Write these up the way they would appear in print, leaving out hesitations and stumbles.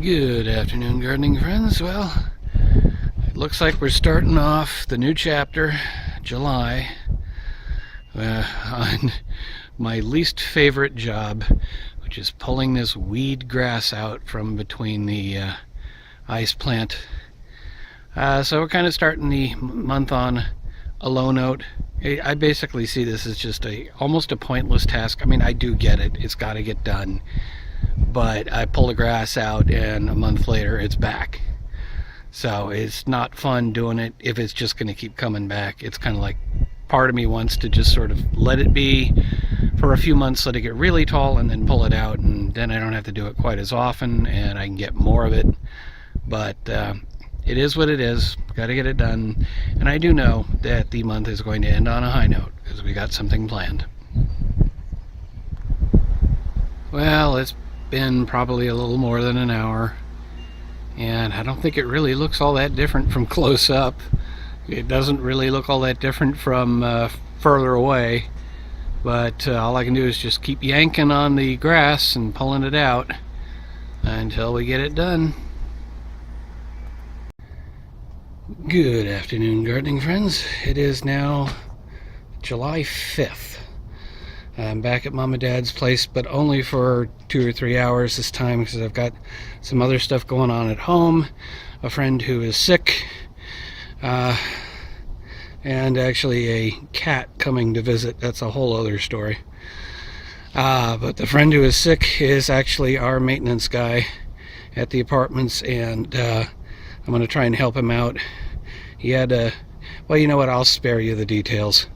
Good afternoon, gardening friends. Well, it looks like we're starting off the new chapter, July, on my least favorite job, which is pulling this weed grass out from between the ice plant. So we're kind of starting the month on a low note. I basically see this as just almost a pointless task. I mean, I do get it. It's got to get done. But I pull the grass out and a month later it's back. So it's not fun doing it if it's just going to keep coming back. It's kind of like part of me wants to just sort of let it be for a few months, let it get really tall, and then pull it out, and then I don't have to do it quite as often and I can get more of it. But it is what it is. Got to get it done. And I do know that the month is going to end on a high note because we got something planned. Well, it's been probably a little more than an hour, and I don't think it really looks all that different from close up. It doesn't really look all that different from further away, but all I can do is just keep yanking on the grass and pulling it out until we get it done. Good afternoon, gardening friends. It is now July 5th. I'm back at Mom and Dad's place, but only for 2 or 3 hours this time because I've got some other stuff going on at home. A friend who is sick, and actually a cat coming to visit. That's a whole other story. But the friend who is sick is actually our maintenance guy at the apartments, and I'm going to try and help him out. He had well, you know what, I'll spare you the details.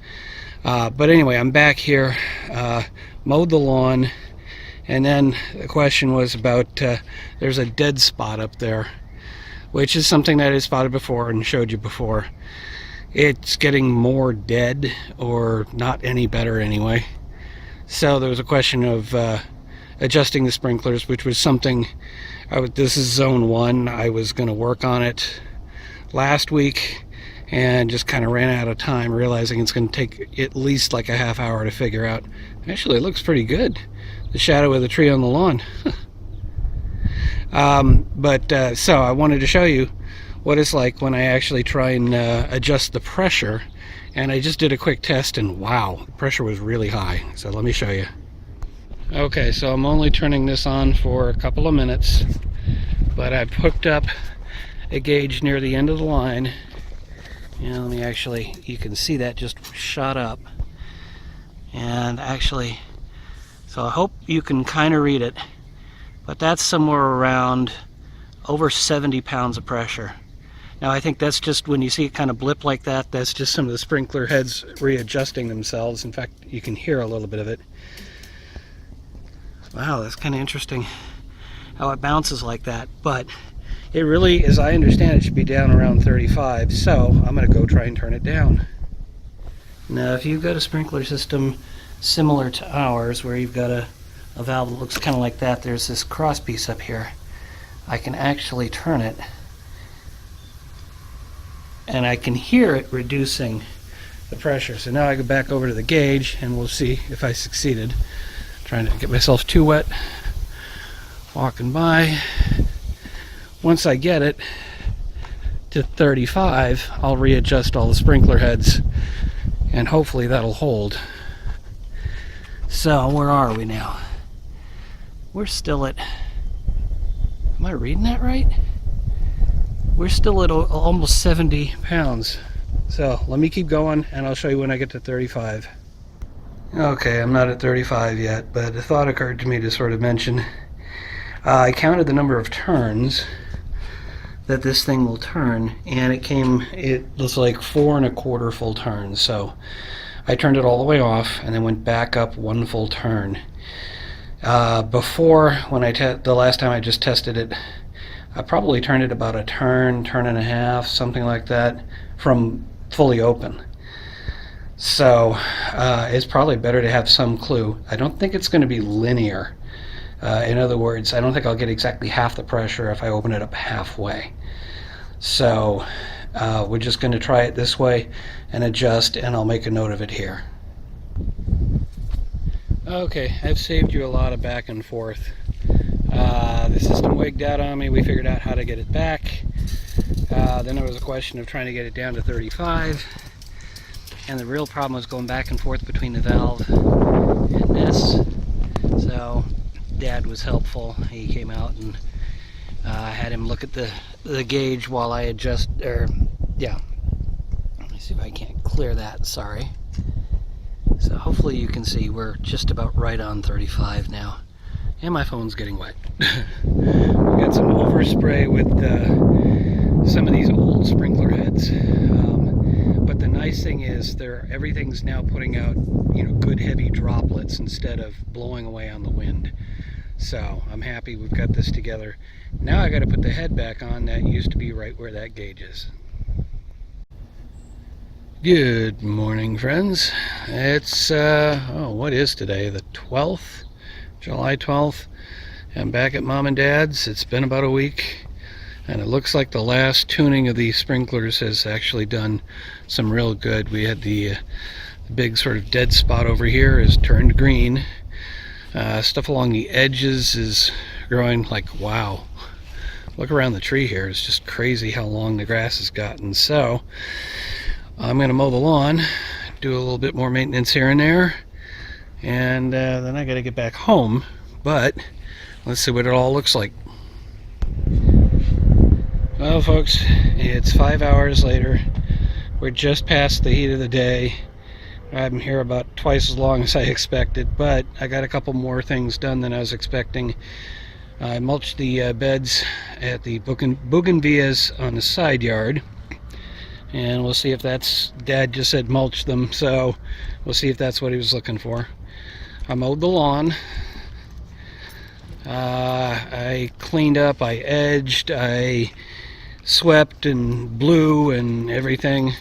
But anyway, I'm back here, mowed the lawn, and then the question was about, there's a dead spot up there, which is something that I spotted before and showed you before. It's getting more dead, or not any better anyway. So there was a question of adjusting the sprinklers, which was something, this is zone 1, I was going to work on it last week, and just kind of ran out of time, realizing it's going to take at least like a half hour to figure out. Actually, it looks pretty good, the shadow of the tree on the lawn. So I wanted to show you what it's like when I actually try and adjust the pressure, and I just did a quick test, and wow, the pressure was really high. So let me show you. Okay, so I'm only turning this on for a couple of minutes, but I've hooked up a gauge near the end of the line. Let me actually, you can see that just shot up, and actually, so I hope you can kind of read it, but that's somewhere around over 70 pounds of pressure. Now I think that's just, when you see it kind of blip like that, that's just some of the sprinkler heads readjusting themselves. In fact, you can hear a little bit of it. Wow, that's kind of interesting how it bounces like that, but it really, as I understand it, should be down around 35, so I'm going to go try and turn it down. Now, if you've got a sprinkler system similar to ours, where you've got a valve that looks kind of like that, there's this cross piece up here. I can actually turn it, and I can hear it reducing the pressure. So now I go back over to the gauge, and we'll see if I succeeded. Trying to get myself too wet. Walking by. Once I get it to 35, I'll readjust all the sprinkler heads, and hopefully that'll hold. So where are we now? We're still at, am I reading that right? We're still at almost 70 pounds. So let me keep going, and I'll show you when I get to 35. Okay, I'm not at 35 yet, but a thought occurred to me to sort of mention. I counted the number of turns that this thing will turn, and it was like 4 1/4 full turns. So I turned it all the way off and then went back up 1 full turn. Before, when the last time I just tested it, I probably turned it about a turn and a half, something like that, from fully open. So it's probably better to have some clue. I don't think it's going to be linear. In other words, I don't think I'll get exactly half the pressure if I open it up halfway. So we're just going to try it this way and adjust, and I'll make a note of it here. Okay, I've saved you a lot of back and forth. The system wigged out on me. We figured out how to get it back. Then there was a question of trying to get it down to 35. And the real problem was going back and forth between the valve and this. So Dad was helpful. He came out and I had him look at the gauge while I adjust, yeah. Let me see if I can't clear that, sorry. So hopefully you can see we're just about right on 35 now. And my phone's getting wet. We got some overspray with some of these old sprinkler heads. But the nice thing is everything's now putting out, good heavy droplets instead of blowing away on the wind. So I'm happy we've got this together. Now I got to put the head back on. That used to be right where that gauge is. Good morning, friends. It's, what is today? The 12th? July 12th. I'm back at Mom and Dad's. It's been about a week. And it looks like the last tuning of these sprinklers has actually done some real good. We had the big sort of dead spot over here is turned green. Stuff along the edges is growing like, wow. Look around the tree here. It's just crazy how long the grass has gotten. So I'm going to mow the lawn, do a little bit more maintenance here and there, and then I got to get back home. But let's see what it all looks like. Well, folks, it's 5 hours later. We're just past the heat of the day. I'm here about twice as long as I expected, but I got a couple more things done than I was expecting. I mulched the beds at the bougainvilleas on the side yard, and we'll see if that's, Dad just said mulch them, so we'll see if that's what he was looking for. I mowed the lawn. I cleaned up, I edged, I swept and blew and everything.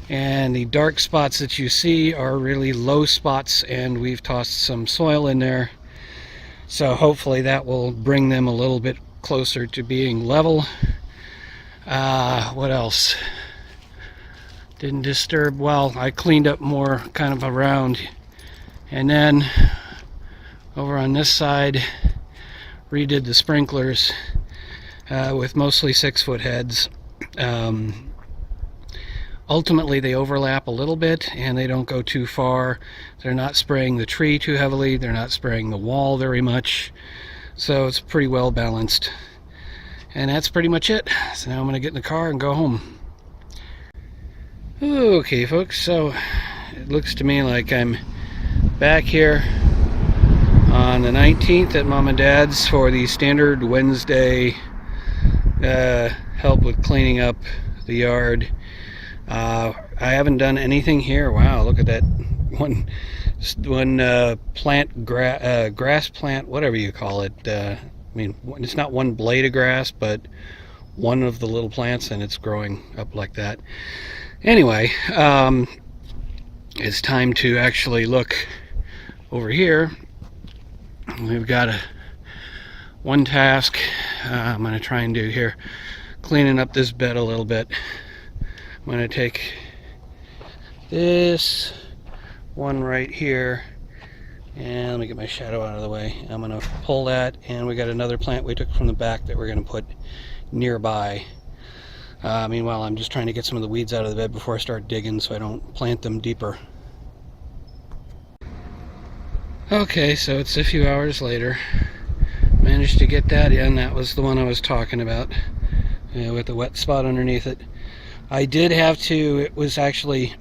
And the dark spots that you see are really low spots, and we've tossed some soil in there. So hopefully that will bring them a little bit closer to being level. What else? Didn't disturb, well, I cleaned up more kind of around. And then over on this side, redid the sprinklers with mostly 6-foot heads. Ultimately they overlap a little bit and they don't go too far. They're not spraying the tree too heavily, they're not spraying the wall very much, so it's pretty well balanced. And that's pretty much it. So now I'm going to get in the car and go home. Okay folks, so it looks to me like I'm back here on the 19th at Mom and Dad's for the standard Wednesday help with cleaning up the yard. I haven't done anything here. Wow, look at that one plant, grass plant, whatever you call it. I mean, it's not one blade of grass, but one of the little plants, and it's growing up like that. Anyway, it's time to actually look over here. We've got one task I'm going to try and do here, cleaning up this bed a little bit. I'm going to take this one right here, and let me get my shadow out of the way. I'm going to pull that, and we got another plant we took from the back that we're going to put nearby. Meanwhile, I'm just trying to get some of the weeds out of the bed before I start digging so I don't plant them deeper. Okay, so it's a few hours later. Managed to get that in. That was the one I was talking about, with the wet spot underneath it. I did have to, it was actually,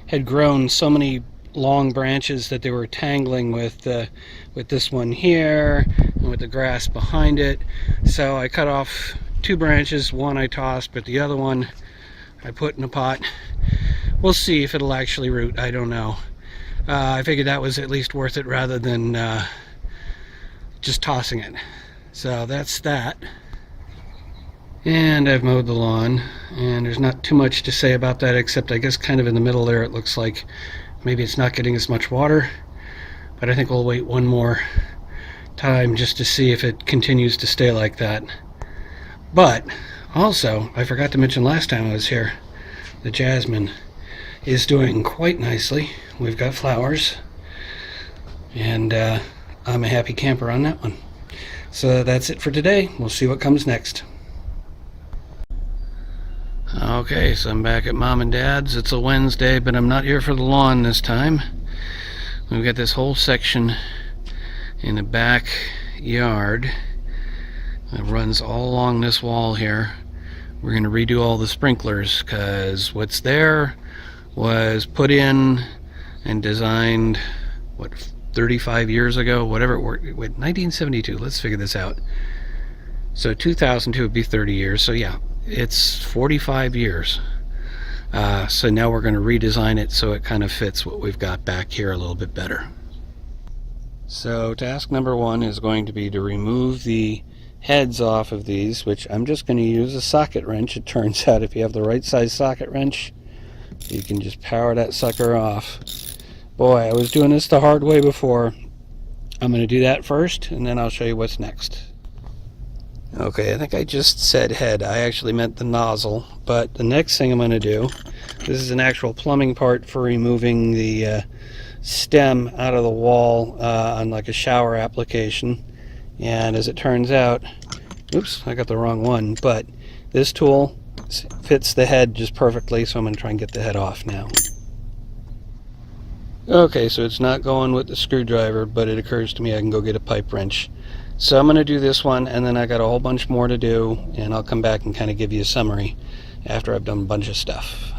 had grown so many long branches that they were tangling with this one here and with the grass behind it. So I cut off 2 branches. One I tossed, but the other one I put in a pot. We'll see if it'll actually root. I don't know. I figured that was at least worth it rather than just tossing it. So that's that. And I've mowed the lawn, and there's not too much to say about that, except I guess kind of in the middle there it looks like maybe it's not getting as much water, but I think we'll wait one more time just to see if it continues to stay like that. But also, I forgot to mention last time I was here, the jasmine is doing quite nicely. We've got flowers, and I'm a happy camper on that one. So that's it for today. We'll see what comes next. Okay, so I'm back at Mom and Dad's. It's a Wednesday, but I'm not here for the lawn this time. We've got this whole section in the backyard that runs all along this wall here. We're going to redo all the sprinklers because what's there was put in and designed, what, 35 years ago? Whatever it were, 1972. Let's figure this out. So 2002 would be 30 years. So yeah, it's 45 years. So now we're going to redesign it so it kind of fits what we've got back here a little bit better. So task number one is going to be to remove the heads off of these, which I'm just going to use a socket wrench. It turns out if you have the right size socket wrench, you can just power that sucker off. Boy, I was doing this the hard way before. I'm going to do that first, and then I'll show you what's next. Okay, I think I just said head. I actually meant the nozzle. But the next thing I'm going to do, this is an actual plumbing part for removing the stem out of the wall on like a shower application. And as it turns out, oops, I got the wrong one, but this tool fits the head just perfectly, so I'm going to try and get the head off now. Okay, so it's not going with the screwdriver, but it occurs to me I can go get a pipe wrench. So I'm going to do this one, and then I got a whole bunch more to do, and I'll come back and kind of give you a summary after I've done a bunch of stuff.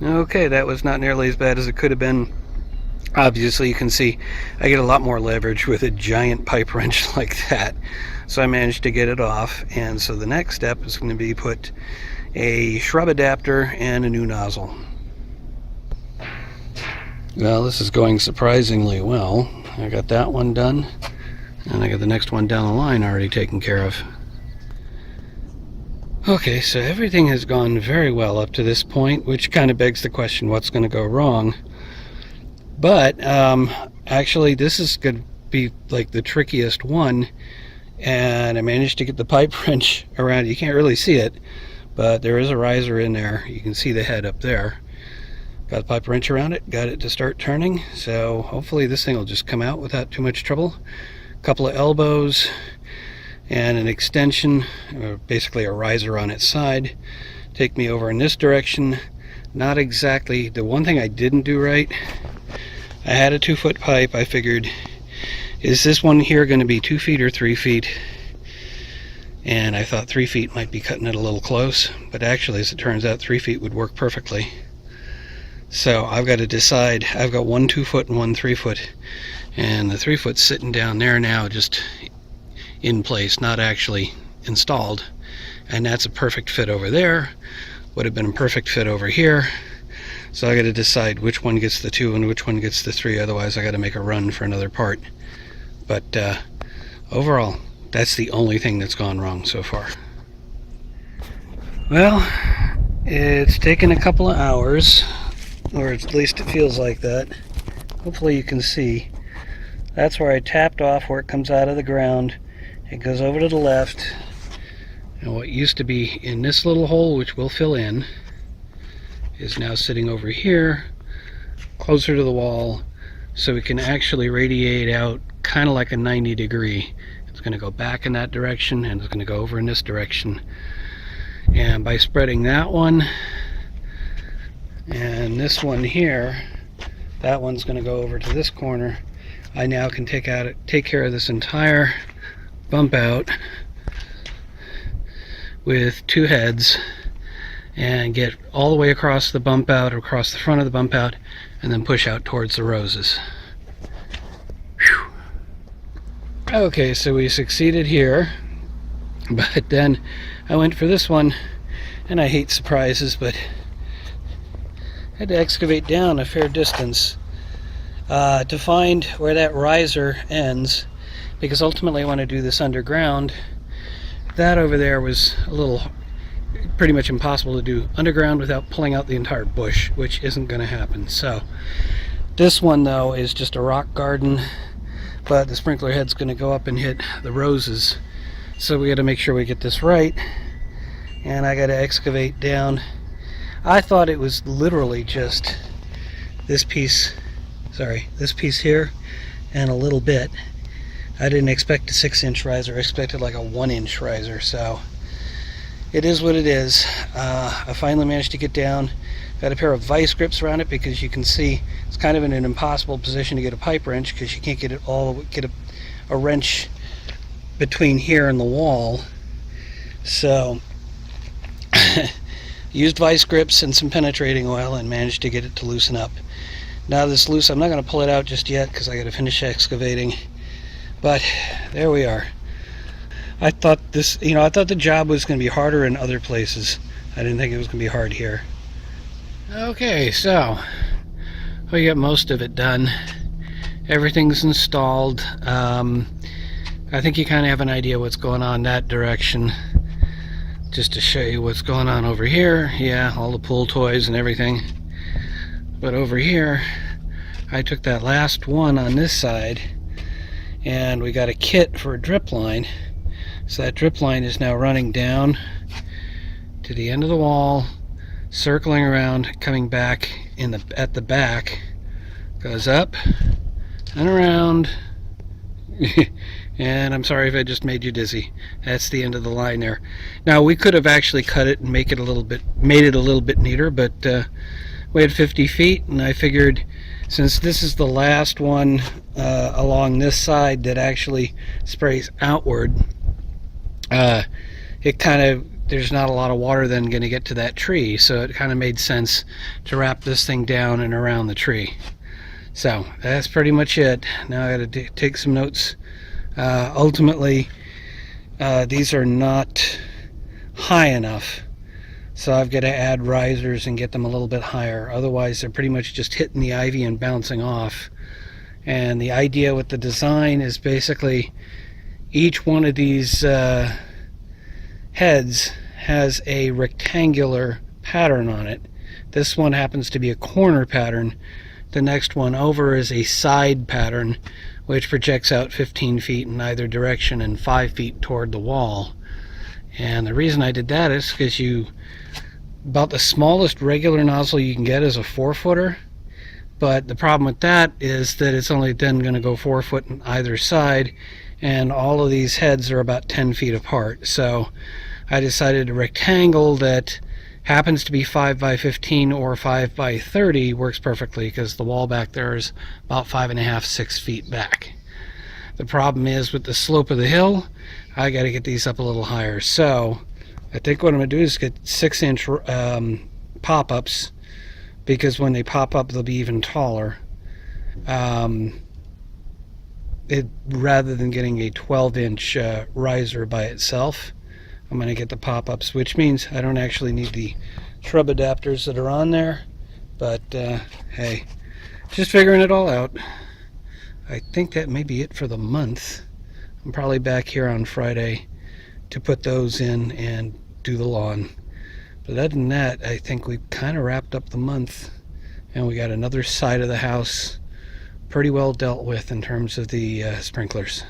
Okay, that was not nearly as bad as it could have been. Obviously, you can see I get a lot more leverage with a giant pipe wrench like that. So I managed to get it off, and so the next step is going to be put a shrub adapter and a new nozzle. Well, this is going surprisingly well. I got that one done, and I got the next one down the line already taken care of. Okay, so everything has gone very well up to this point, which kind of begs the question, what's going to go wrong? But actually, this is going to be like the trickiest one, and I managed to get the pipe wrench around. You can't really see it, but there is a riser in there. You can see the head up there. Got the pipe wrench around it, got it to start turning, so hopefully this thing will just come out without too much trouble. A couple of elbows and an extension, or basically a riser on its side, take me over in this direction. Not exactly, the one thing I didn't do right, I had a 2-foot pipe. I figured, is this one here going to be 2 feet or 3 feet? And I thought 3 feet might be cutting it a little close, but actually, as it turns out, 3 feet would work perfectly. So I've got to decide. I've got one 2-foot and one 3-foot, and the 3-foot's sitting down there now, just in place, not actually installed, and that's a perfect fit over there. Would have been a perfect fit over here. So I got to decide which one gets the 2 and which one gets the 3. Otherwise, I got to make a run for another part. But overall, that's the only thing that's gone wrong so far. Well, it's taken a couple of hours, or at least it feels like that. Hopefully you can see. That's where I tapped off, where it comes out of the ground. It goes over to the left, and what used to be in this little hole, which we'll fill in, is now sitting over here, closer to the wall, so it can actually radiate out kind of like a 90-degree. It's going to go back in that direction, and it's going to go over in this direction. And by spreading that one and this one here, that one's going to go over to this corner. I now can take care of this entire bump out with 2 heads and get all the way across the bump out, or across the front of the bump out, and then push out towards the roses. Whew. Okay, so we succeeded here, but then I went for this one, and I hate surprises, but I had to excavate down a fair distance to find where that riser ends, because ultimately I want to do this underground. That over there was a little pretty much impossible to do underground without pulling out the entire bush, which isn't going to happen. So this one though is just a rock garden, but the sprinkler head's going to go up and hit the roses, so we got to make sure we get this right, and I got to excavate down. I thought it was literally just this piece, this piece here and a little bit. I didn't expect a 6-inch riser. I expected like a 1-inch riser, so it is what it is. I finally managed to get down. Got a pair of vice grips around it because you can see it's kind of in an impossible position to get a pipe wrench because you can't get a wrench between here and the wall. So used vice grips and some penetrating oil and managed to get it to loosen up. Now this loose, I'm not going to pull it out just yet because I got to finish excavating. But there we are. I thought the job was going to be harder in other places. I didn't think it was going to be hard here. Okay, so we got most of it done. Everything's installed. I think you kind of have an idea what's going on that direction. Just to show you what's going on over here. Yeah, all the pool toys and everything. But over here, I took that last one on this side, and we got a kit for a drip line. So that drip line is now running down to the end of the wall, circling around, coming back at the back, goes up and around. And I'm sorry if I just made you dizzy. That's the end of the line there. Now we could have actually cut it and made it a little bit neater, but we had 50 feet, and I figured since this is the last one along this side that actually sprays outward, there's not a lot of water then going to get to that tree, so it kind of made sense to wrap this thing down and around the tree. So that's pretty much it. Now I got to take some notes. Ultimately, these are not high enough, so I've got to add risers and get them a little bit higher. Otherwise, they're pretty much just hitting the ivy and bouncing off. And the idea with the design is basically each one of these heads has a rectangular pattern on it. This one happens to be a corner pattern. The next one over is a side pattern, which projects out 15 feet in either direction and 5 feet toward the wall. And the reason I did that is because about the smallest regular nozzle you can get is a 4-footer, but the problem with that is that it's only then going to go 4 foot on either side, and all of these heads are about 10 feet apart. So I decided a rectangle that happens to be 5 by 15 or 5 by 30 works perfectly, because the wall back there is about 5.5, 6 feet back. The problem is with the slope of the hill, I got to get these up a little higher. So I think what I'm going to do is get 6-inch pop-ups, because when they pop up they'll be even taller. Rather than getting a 12-inch riser by itself, I'm going to get the pop-ups, which means I don't actually need the shrub adapters that are on there. But hey, just figuring it all out. I think that may be it for the month. I'm probably back here on Friday to put those in and do the lawn. But other than that, I think we've kind of wrapped up the month, and we got another side of the house pretty well dealt with in terms of the sprinklers.